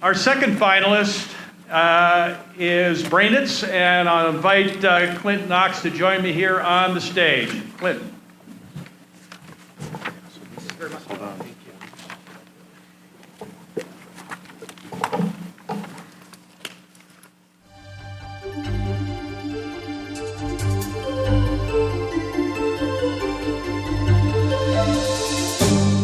Our second finalist is Brainitz, and I'll invite Clint Knox to join me here on the stage. Clint.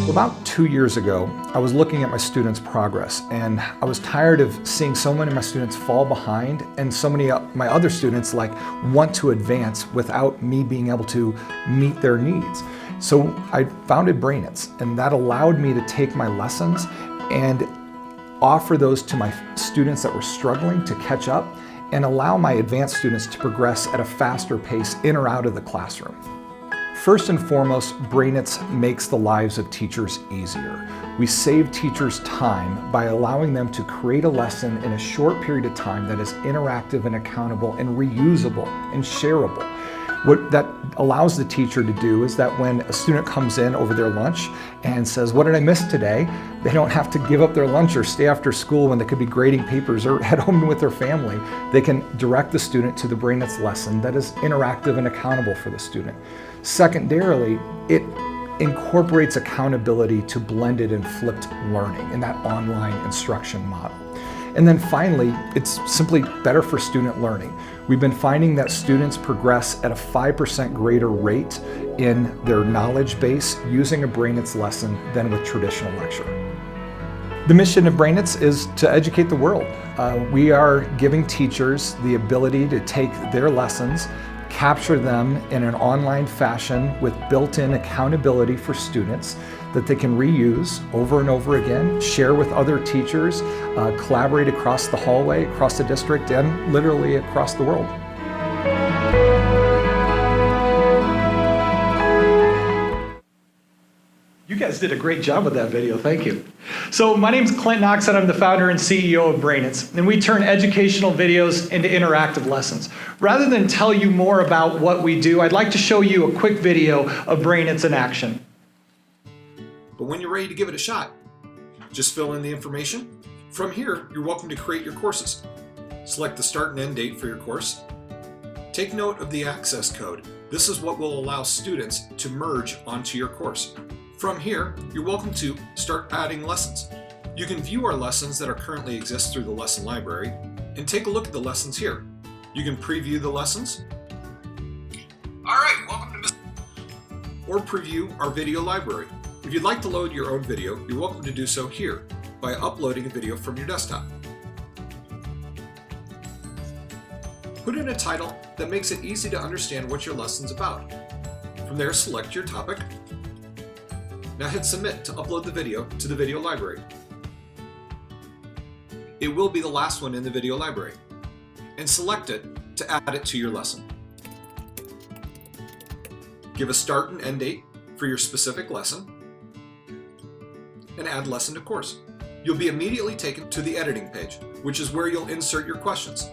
About 2 years ago, I was looking at my students' progress, and I was tired of seeing so many of my students fall behind and so many of my other students want to advance without me being able to meet their needs. So I founded Brainitz, and that allowed me to take my lessons and offer those to my students that were struggling to catch up and allow my advanced students to progress at a faster pace in or out of the classroom. First and foremost, Brainitz makes the lives of teachers easier. We save teachers time by allowing them to create a lesson in a short period of time that is interactive and accountable and reusable and shareable. What that allows the teacher to do is that when a student comes in over their lunch and says, "What did I miss today?" they don't have to give up their lunch or stay after school when they could be grading papers or head home with their family. They can direct the student to the Brainitz lesson that is interactive and accountable for the student. Secondarily, it incorporates accountability to blended and flipped learning in that online instruction model. And then finally, it's simply better for student learning. We've been finding that students progress at a 5% greater rate in their knowledge base using a Brainitz lesson than with traditional lecture. The mission of Brainitz is to educate the world. We are giving teachers the ability to take their lessons, capture them in an online fashion with built-in accountability for students that they can reuse over and over again, share with other teachers, collaborate across the hallway, across the district, and literally across the world. You guys did a great job with that video, thank you. So my name's Clint Knox and I'm the founder and CEO of Brainitz, and we turn educational videos into interactive lessons. Rather than tell you more about what we do, I'd like to show you a quick video of Brainitz in action. But when you're ready to give it a shot, just fill in the information. From here, you're welcome to create your courses. Select the start and end date for your course. Take note of the access code. This is what will allow students to merge onto your course. From here, you're welcome to start adding lessons. You can view our lessons that are currently exist through the lesson library and take a look at the lessons here. You can preview the lessons. All right, welcome to or preview our video library. If you'd like to load your own video, you're welcome to do so here by uploading a video from your desktop. Put in a title that makes it easy to understand what your lesson's about. From there, select your topic. Now hit submit to upload the video to the video library. It will be the last one in the video library. And select it to add it to your lesson. Give a start and end date for your specific lesson. And add lesson to course. You'll be immediately taken to the editing page, which is where you'll insert your questions.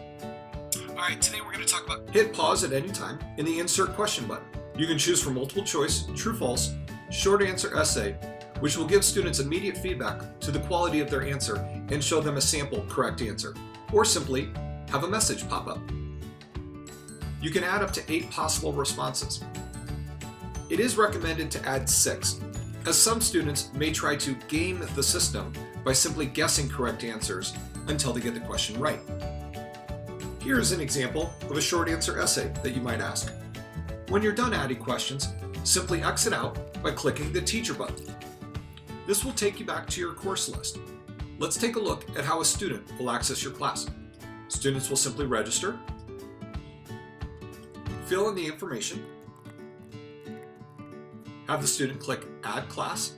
All right, today we're going to talk about hit pause at any time in the insert question button. You can choose from multiple choice, true, false, short answer essay, which will give students immediate feedback to the quality of their answer and show them a sample correct answer, or simply have a message pop up. You can add up to 8 possible responses. It is recommended to add 6, as some students may try to game the system by simply guessing correct answers until they get the question right. Here is an example of a short answer essay that you might ask. When you're done adding questions, simply exit out by clicking the teacher button. This will take you back to your course list. Let's take a look at how a student will access your class. Students will simply register, fill in the information, have the student click Add Class,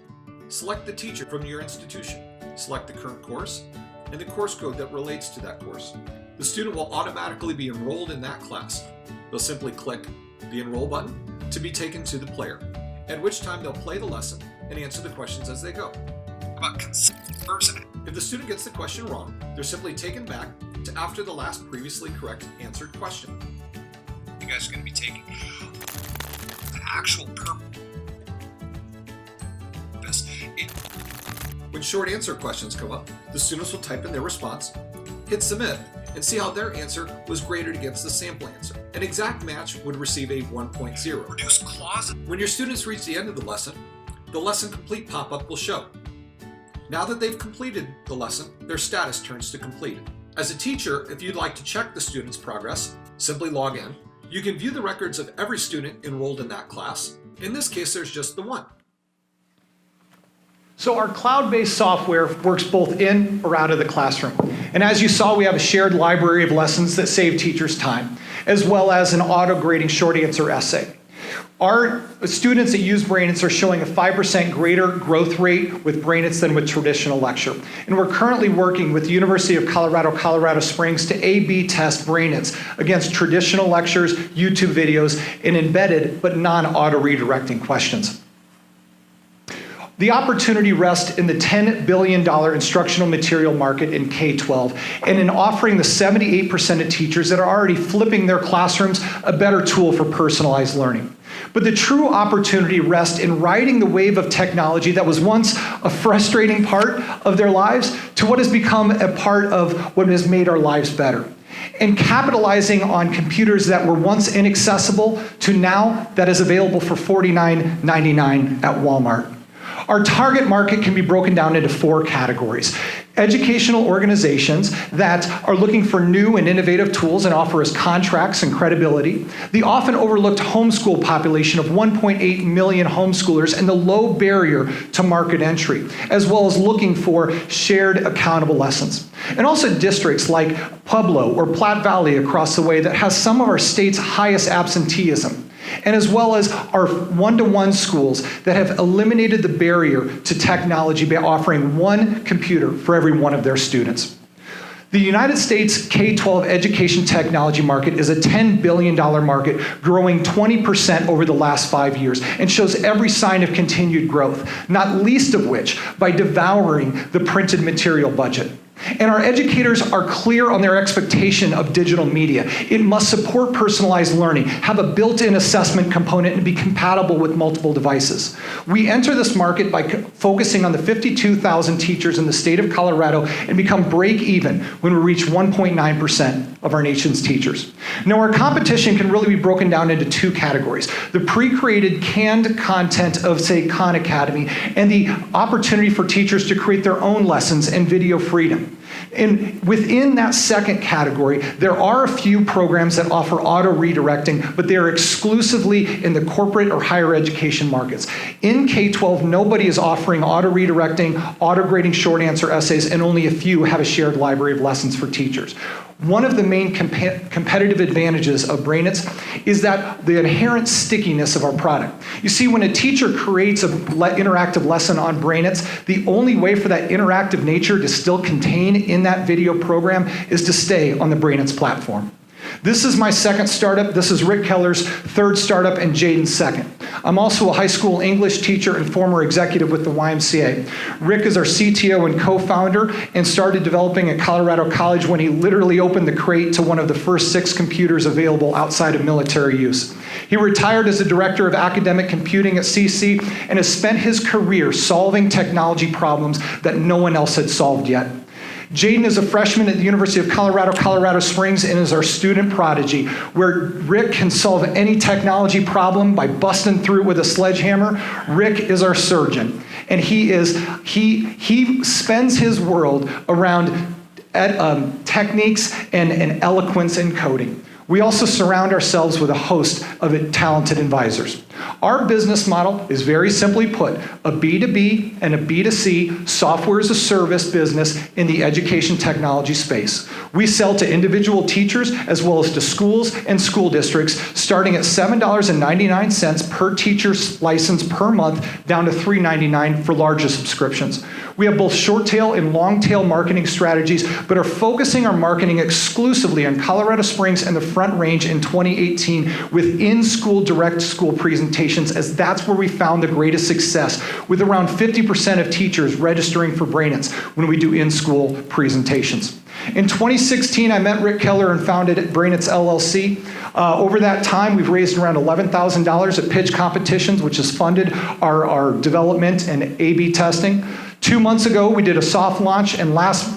select the teacher from your institution, select the current course, and the course code that relates to that course. The student will automatically be enrolled in that class. They'll simply click the Enroll button to be taken to the player, at which time they'll play the lesson and answer the questions as they go. If the student gets the question wrong, they're simply taken back to after the last previously correct answered question. You guys are going to be taking the actual purpose. When short answer questions come up, the students will type in their response, hit submit, and see how their answer was graded against the sample answer. An exact match would receive a 1.0. Reduce clauses. When your students reach the end of the lesson complete pop-up will show. Now that they've completed the lesson, their status turns to completed. As a teacher, if you'd like to check the student's progress, simply log in. You can view the records of every student enrolled in that class. In this case, there's just the one. So our cloud-based software works both in or out of the classroom. And as you saw, we have a shared library of lessons that save teachers time, as well as an auto-grading short answer essay. Our students that use Brainitz are showing a 5% greater growth rate with Brainitz than with traditional lecture. And we're currently working with the University of Colorado, Colorado Springs to A/B test Brainitz against traditional lectures, YouTube videos, and embedded but non-auto redirecting questions. The opportunity rests in the $10 billion instructional material market in K-12 and in offering the 78% of teachers that are already flipping their classrooms a better tool for personalized learning. But the true opportunity rests in riding the wave of technology that was once a frustrating part of their lives to what has become a part of what has made our lives better. And capitalizing on computers that were once inaccessible to now that is available for $49.99 at Walmart. Our target market can be broken down into 4 categories. Educational organizations that are looking for new and innovative tools and offer us contracts and credibility. The often overlooked homeschool population of 1.8 million homeschoolers and the low barrier to market entry, as well as looking for shared accountable lessons. And also districts like Pueblo or Platte Valley across the way that has some of our state's highest absenteeism. And as well as our one-to-one schools that have eliminated the barrier to technology by offering one computer for every one of their students. The United States K-12 education technology market is a $10 billion market, growing 20% over the last 5 years, and shows every sign of continued growth, not least of which by devouring the printed material budget. And our educators are clear on their expectation of digital media. It must support personalized learning, have a built-in assessment component, and be compatible with multiple devices. We enter this market by focusing on the 52,000 teachers in the state of Colorado and become break even when we reach 1.9% of our nation's teachers. Now, our competition can really be broken down into 2 categories. The pre-created canned content of, say, Khan Academy, and the opportunity for teachers to create their own lessons and video freedom. And within that second category, there are a few programs that offer auto redirecting, but they are exclusively in the corporate or higher education markets. In K-12, nobody is offering auto redirecting, auto grading short answer essays, and only a few have a shared library of lessons for teachers. One of the main competitive advantages of Brainitz is that the inherent stickiness of our product. You see, when a teacher creates an interactive lesson on Brainitz, the only way for that interactive nature to still contain in that video program is to stay on the Brainitz platform. This is my second startup. This is Rick Keller's third startup and Jaden's second. I'm also a high school English teacher and former executive with the YMCA. Rick is our CTO and co-founder and started developing at Colorado College when he literally opened the crate to one of the first 6 computers available outside of military use. He retired as the director of academic computing at CC and has spent his career solving technology problems that no one else had solved yet. Jaden is a freshman at the University of Colorado, Colorado Springs, and is our student prodigy, where Rick can solve any technology problem by busting through with a sledgehammer. Rick is our surgeon, and he spends his world around techniques and eloquence in coding. We also surround ourselves with a host of talented advisors. Our business model is very simply put, a B2B and a B2C software as a service business in the education technology space. We sell to individual teachers as well as to schools and school districts, starting at $7.99 per teacher's license per month, down to $3.99 for larger subscriptions. We have both short-tail and long-tail marketing strategies, but are focusing our marketing exclusively on Colorado Springs and the Front Range in 2018 with in-school direct school presentations, as that's where we found the greatest success, with around 50% of teachers registering for Brainitz when we do in-school presentations. In 2016, I met Rick Keller and founded Brainitz LLC. Over that time, we've raised around $11,000 at pitch competitions, which has funded our development and A/B testing. 2 months ago, we did a soft launch, and last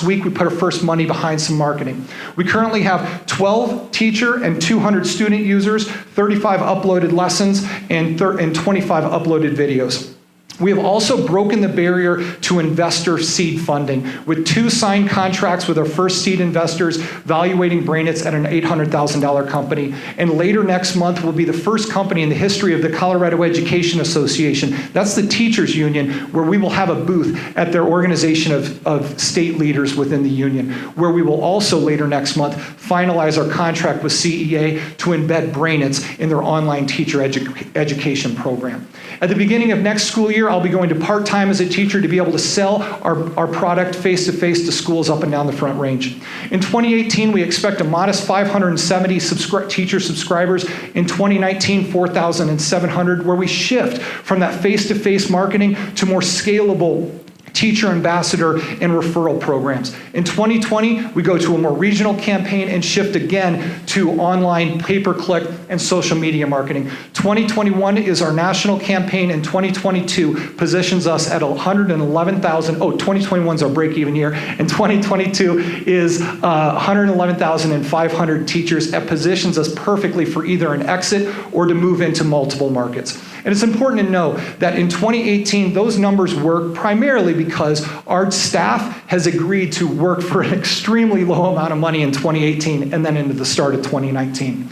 week we put our first money behind some marketing. We currently have 12 teacher and 200 student users, 35 uploaded lessons, and 25 uploaded videos. We have also broken the barrier to investor seed funding with 2 signed contracts with our first seed investors, valuating Brainitz at an $800,000 company. And later next month, we'll be the first company in the history of the Colorado Education Association, that's the teachers union, where we will have a booth at their organization of state leaders within the union, where we will also later next month finalize our contract with CEA to embed Brainitz in their online teacher education program. At the beginning of next school year, I'll be going to part-time as a teacher to be able to sell our product face-to-face to schools up and down the Front Range. In 2018, we expect a modest 570 teacher subscribers. In 2019, 4,700, where we shift from that face-to-face marketing to more scalable teacher ambassador and referral programs. In 2020, we go to a more regional campaign and shift again to online pay-per-click and social media marketing. 2021 is our national campaign, and 2022 positions us at 111,000. 2021 is our break-even year, and 2022 is 111,500 teachers. It positions us perfectly for either an exit or to move into multiple markets. And it's important to know that in 2018, those numbers work primarily because our staff has agreed to work for an extremely low amount of money in 2018 and then into the start of 2019.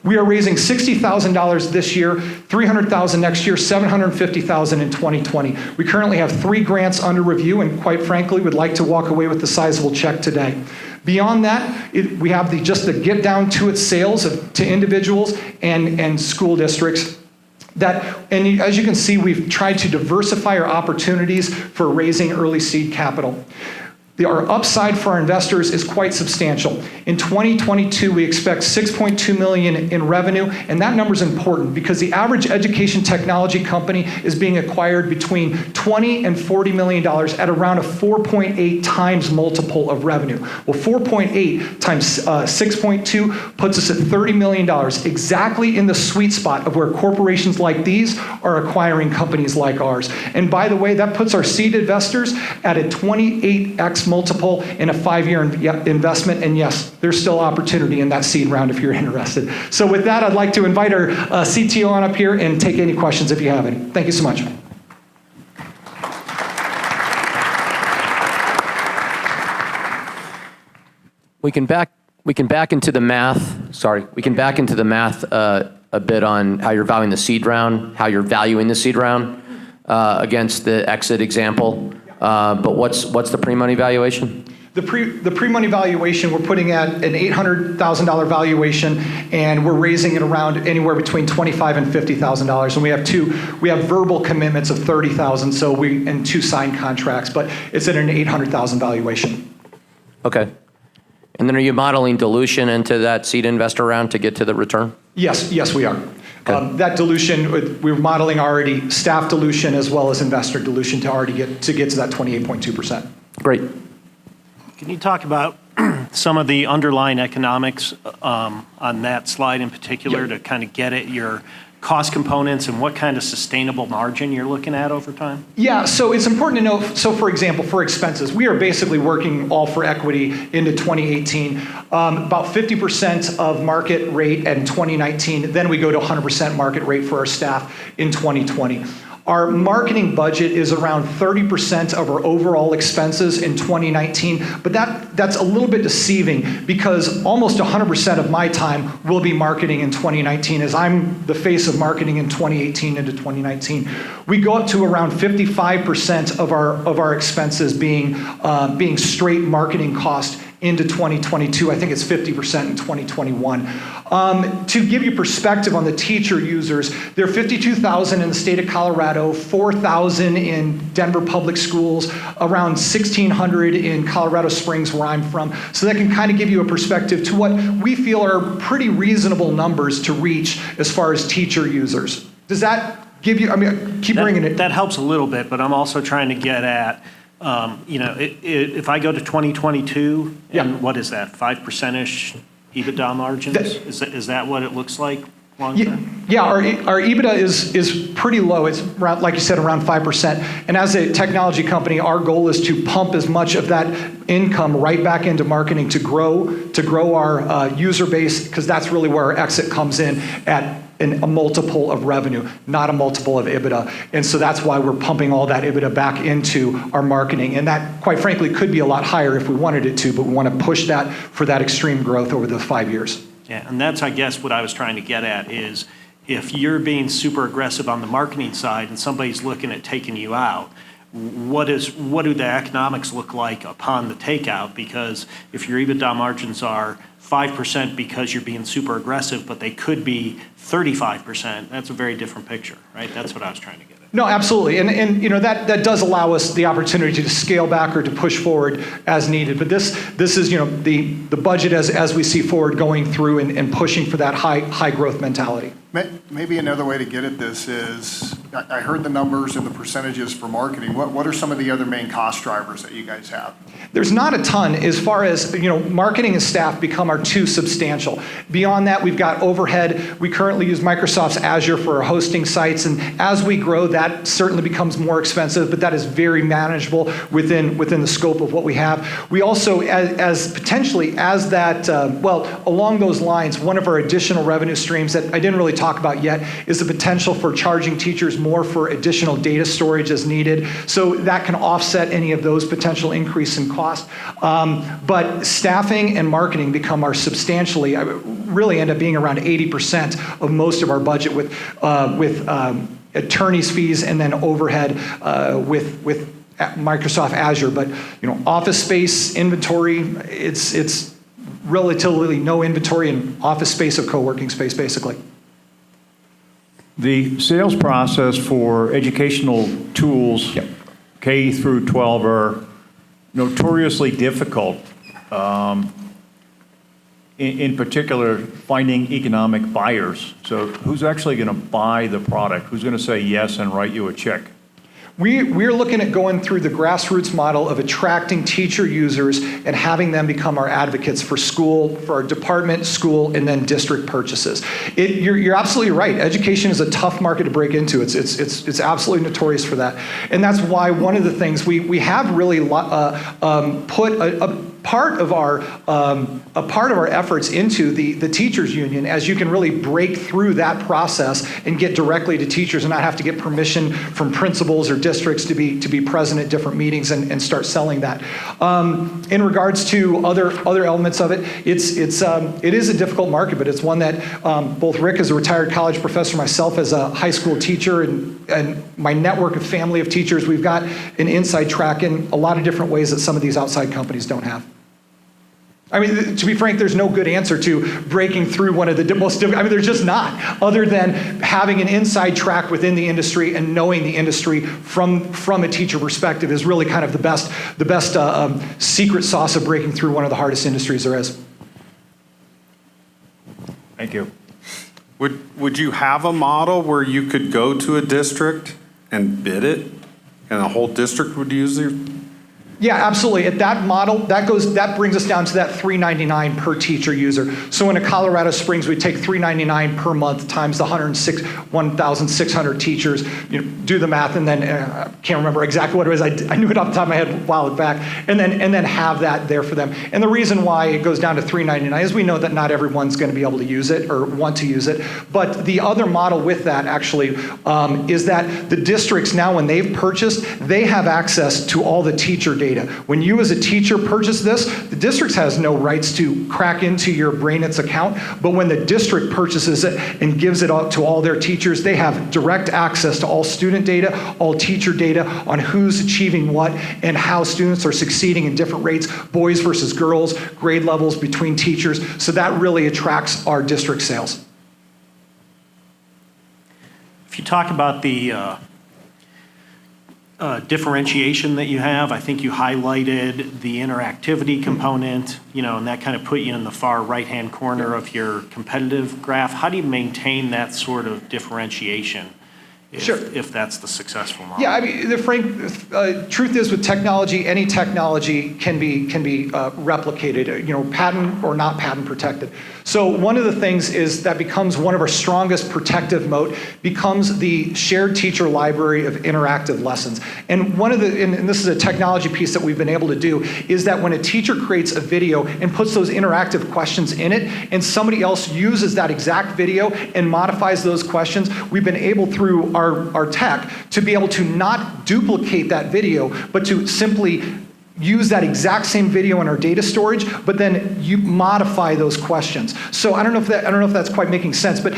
We are raising $60,000 this year, $300,000 next year, $750,000 in 2020. We currently have 3 grants under review, and quite frankly, would like to walk away with a sizable check today. Beyond that, we have just the get down to it sales to individuals and school districts. And as you can see, we've tried to diversify our opportunities for raising early seed capital. Our upside for our investors is quite substantial. In 2022, we expect $6.2 million in revenue, and that number is important because the average education technology company is being acquired between $20 and $40 million at around a 4.8 times multiple of revenue. Well, 4.8 times 6.2 puts us at $30 million, exactly in the sweet spot of where corporations like these are acquiring companies like ours. And by the way, that puts our seed investors at a 28x multiple in a 5-year investment, and yes, there's still opportunity in that seed round if you're interested. So with that, I'd like to invite our CTO on up here and take any questions if you have any. Thank you so much. We can back into the math. Sorry, we can back into the math a bit on how you're valuing the seed round, how you're valuing the seed round against the exit example. But what's the pre-money valuation? The pre-money valuation, we're putting at an $800,000 valuation, and we're raising it around anywhere between $25,000 and $50,000. And we have verbal commitments of $30,000, and 2 signed contracts, but it's at an $800,000 valuation. Okay. And then are you modeling dilution into that seed investor round to get to the return? Yes, we are. Okay. That dilution, we're modeling already staff dilution as well as investor dilution to get to that 28.2%. Great. Can you talk about some of the underlying economics on that slide in particular to kind of get at your cost components and what kind of sustainable margin you're looking at over time? Yeah, so it's important to know, so for example, for expenses, we are basically working all for equity into 2018. About 50% of market rate in 2019, then we go to 100% market rate for our staff in 2020. Our marketing budget is around 30% of our overall expenses in 2019, but that's a little bit deceiving because almost 100% of my time will be marketing in 2019 as I'm the face of marketing in 2018 into 2019. We go up to around 55% of our expenses being straight marketing cost into 2022. I think it's 50% in 2021. To give you perspective on the teacher users, there are 52,000 in the state of Colorado, 4,000 in Denver Public Schools, around 1,600 in Colorado Springs where I'm from. So that can kind of give you a perspective to what we feel are pretty reasonable numbers to reach as far as teacher users. Does that give you, keep bringing it. That helps a little bit, but I'm also trying to get at, if I go to 2022, and what is that, 5%-ish EBITDA margins? Is that what it looks like? long term? Yeah, our EBITDA is pretty low. It's around, like you said, around 5%. And as a technology company, our goal is to pump as much of that income right back into marketing to grow our user base, because that's really where our exit comes in at a multiple of revenue, not a multiple of EBITDA. And so that's why we're pumping all that EBITDA back into our marketing. And that, quite frankly, could be a lot higher if we wanted it to, but we want to push that for that extreme growth over the 5 years. Yeah, and that's, I guess, what I was trying to get at is if you're being super aggressive on the marketing side and somebody's looking at taking you out, what do the economics look like upon the takeout? Because if your EBITDA margins are 5% because you're being super aggressive, but they could be 35%, that's a very different picture, right? That's what I was trying to get at. No, absolutely. And you know, that does allow us the opportunity to scale back or to push forward as needed. But this is, you know, the budget as we see forward going through and pushing for that high growth mentality. Maybe another way to get at this is, I heard the numbers and the percentages for marketing. What are some of the other main cost drivers that you guys have? There's not a ton as far as, you know, marketing and staff become our two substantial. Beyond that, we've got overhead. We currently use Microsoft's Azure for our hosting sites, and as we grow, that certainly becomes more expensive, but that is very manageable within the scope of what we have. We also, along those lines, one of our additional revenue streams that I didn't really talk about yet is the potential for charging teachers more for additional data storage as needed. So that can offset any of those potential increase in cost. But staffing and marketing become our substantially, really end up being around 80% of most of our budget with attorneys' fees and then overhead with Microsoft Azure. But you know, office space, inventory, it's relatively no inventory in office space of co-working space, basically. The sales process for educational tools, Yep. K through 12, are notoriously difficult. In particular, finding economic buyers. So who's actually going to buy the product? Who's going to say yes and write you a check? We're looking at going through the grassroots model of attracting teacher users and having them become our advocates for school, for our department, school, and then district purchases. You're absolutely right. Education is a tough market to break into. It's absolutely notorious for that. And that's why one of the things we have really put a part of our efforts into the teachers union, as you can really break through that process and get directly to teachers and not have to get permission from principals or districts to be present at different meetings and start selling that. In regards to other elements of it, it is a difficult market, but it's one that both Rick as a retired college professor, myself as a high school teacher, and my network of family of teachers, we've got an inside track in a lot of different ways that some of these outside companies don't have. I mean, to be frank, there's no good answer to breaking through one of the most difficult, there's just not, other than having an inside track within the industry and knowing the industry from a teacher perspective is really kind of the best secret sauce of breaking through one of the hardest industries there is. Thank you. Would you have a model where you could go to a district and bid it, and the whole district would use it? Yeah, absolutely. At that model, that brings us down to that $3.99 per teacher user. So in a Colorado Springs, we take $3.99 per month times the 1,600 teachers. You know, do the math, and then I can't remember exactly what it was. I knew it off the top of my head a while back, and then have that there for them. And the reason why it goes down to $3.99 is we know that not everyone's going to be able to use it or want to use it. But the other model with that actually is that the districts now, when they've purchased, they have access to all the teacher data. When you as a teacher purchase this, the district has no rights to crack into your Brainitz account, but when the district purchases it and gives it out to all their teachers, they have direct access to all student data, all teacher data on who's achieving what and how students are succeeding in different rates, boys versus girls, grade levels between teachers. So that really attracts our district sales. If you talk about the differentiation that you have, I think you highlighted the interactivity component, you know, and that kind of put you in the far right-hand corner of your competitive graph. How do you maintain that sort of differentiation Sure. if that's the successful model. Yeah, I mean, the truth is with technology, any technology can be replicated, patent or not patent protected. So one of the things is that becomes one of our strongest protective moat becomes the shared teacher library of interactive lessons. And and this is a technology piece that we've been able to do, is that when a teacher creates a video and puts those interactive questions in it, and somebody else uses that exact video and modifies those questions, we've been able through our tech to be able to not duplicate that video, but to simply use that exact same video in our data storage, but then you modify those questions. So I don't know if that's quite making sense, but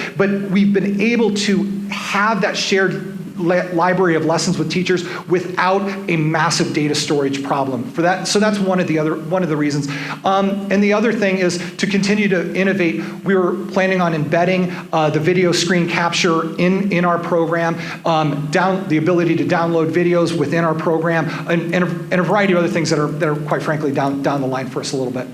we've been able to have that shared library of lessons with teachers without a massive data storage problem for that. So that's one of the reasons. And the other thing is to continue to innovate. We were planning on embedding the video screen capture in our program, the ability to download videos within our program, and a variety of other things that are quite frankly down the line for us a little bit.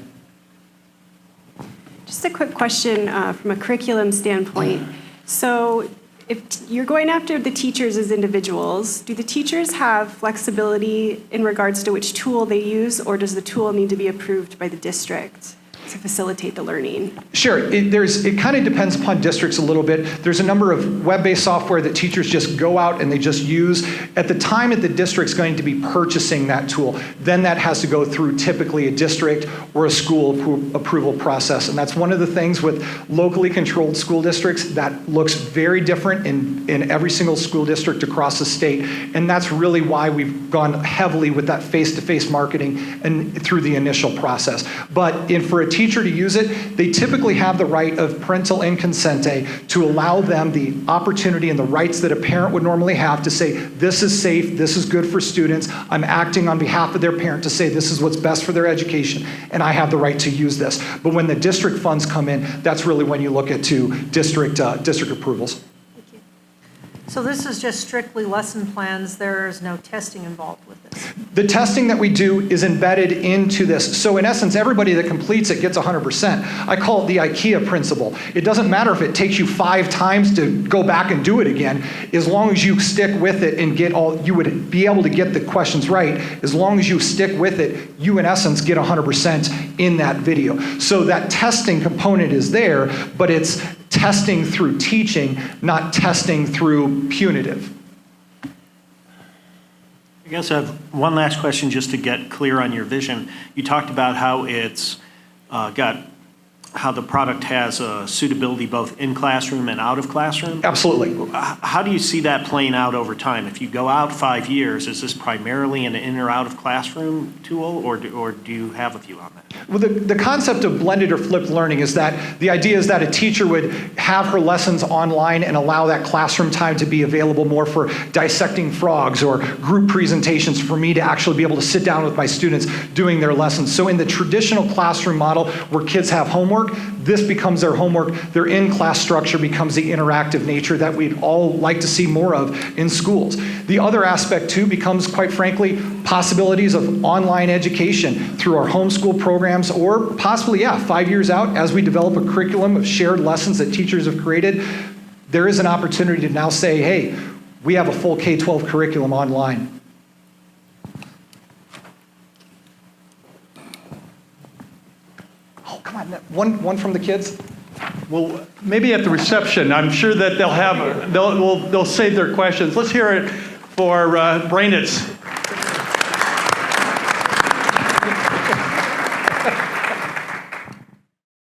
Just a quick question from a curriculum standpoint. So if you're going after the teachers as individuals, do the teachers have flexibility in regards to which tool they use, or does the tool need to be approved by the district to facilitate the learning? Sure, it kind of depends upon districts a little bit. There's a number of web-based software that teachers just go out and they just use. At the time that the district's going to be purchasing that tool, then that has to go through typically a district or a school approval process. And that's one of the things with locally controlled school districts that looks very different in every single school district across the state. And that's really why we've gone heavily with that face-to-face marketing and through the initial process. But for a teacher to use it, they typically have the right of parental inconsente to allow them the opportunity and the rights that a parent would normally have to say, this is safe, this is good for students, I'm acting on behalf of their parent to say this is what's best for their education, and I have the right to use this. But when the district funds come in, that's really when you look at district approvals. So this is just strictly lesson plans, there is no testing involved with this? The testing that we do is embedded into this. So in essence, everybody that completes it gets 100%. I call it the IKEA principle. It doesn't matter if it takes you 5 times to go back and do it again, as long as you stick with it and you would be able to get the questions right, as long as you stick with it, you in essence get 100% in that video. So that testing component is there, but it's testing through teaching, not testing through punitive. I guess I have one last question just to get clear on your vision. You talked about how it's how the product has suitability both in classroom and out of classroom. Absolutely. How do you see that playing out over time? If you go out 5 years, is this primarily an in or out of classroom tool, or do you have a view on that? Well, the concept of blended or flipped learning is that the idea is that a teacher would have her lessons online and allow that classroom time to be available more for dissecting frogs or group presentations for me to actually be able to sit down with my students doing their lessons. So in the traditional classroom model where kids have homework, this becomes their homework. Their in-class structure becomes the interactive nature that we'd all like to see more of in schools. The other aspect too becomes, quite frankly, possibilities of online education through our homeschool programs, or possibly, 5 years out, as we develop a curriculum of shared lessons that teachers have created, there is an opportunity to now say, hey, we have a full K-12 curriculum online. Oh, come on, one from the kids? Well, maybe at the reception, I'm sure that they'll save their questions. Let's hear it for Brainitz.